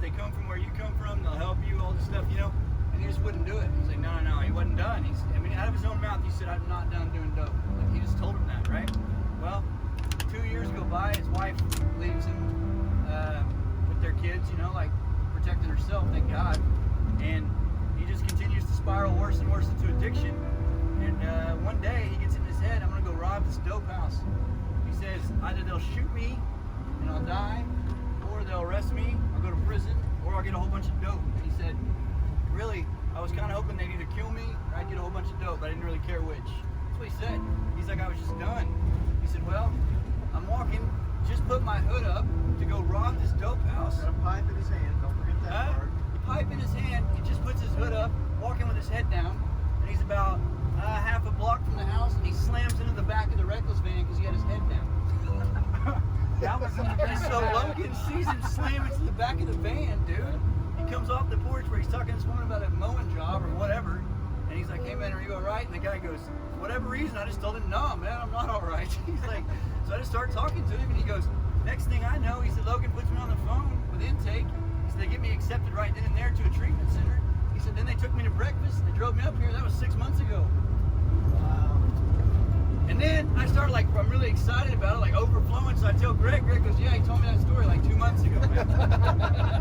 They come from where you come from. They'll help you, all this stuff, you know. And he just wouldn't do it. He's like, no, he wasn't done. I mean, out of his own mouth, he said, I'm not done doing dope. Like, he just told him that, right? Well, 2 years go by, his wife leaves him with their kids, you know, like protecting herself, thank God. And he just continues to spiral worse and worse into addiction. And one day he gets in his head, I'm gonna go rob this dope house. He says, either they'll shoot me and I'll die, or they'll arrest me, I'll go to prison, or I'll get a whole bunch of dope. And he said, really, I was kind of hoping they'd either kill me or I'd get a whole bunch of dope, but I didn't really care which. That's what he said. He's like, I was just done. He said, well, I'm walking, just put my hood up to go rob this dope house. Got a pipe in his hand, don't forget that part. The pipe in his hand, he just puts his hood up, walking with his head down, and he's about half a block from the house, and he slams into the back of the Reckless van because he had his head down. That was And so Logan sees him slam into the back of the van, dude. He comes off the porch where he's talking to this woman about a mowing job or whatever, and he's like, hey man, are you alright? And the guy goes, for whatever reason, I just told him, no man, I'm not alright. He's like, so I just started talking to him, and he goes, next thing I know, he said, Logan puts me on the phone with intake. He said, they get me accepted right then and there to a treatment center. He said, then they took me to breakfast, they drove me up here, that was 6 months ago. Wow. And then I started like, I'm really excited about it, like overflowing. So I tell Greg goes, yeah, he told me that story like 2 months ago, man.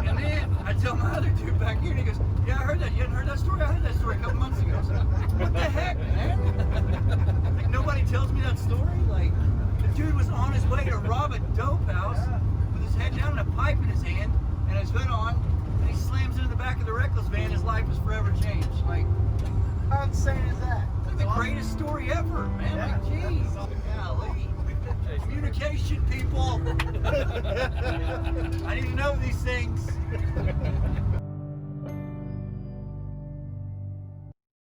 And then I tell my other dude back here, and he goes, yeah, I heard that. You hadn't heard that story? I heard that story a couple months ago. So, what the heck, man? Like, nobody tells me that story? Like, the dude was on his way to rob a dope house with his head down and a pipe in his hand and his hood on, and he slams into the back of the Reckless van. His life was forever changed. Like, How insane is that? the greatest story ever, man. Yeah. Like, geez. Golly. Communication, people. I need to know these things.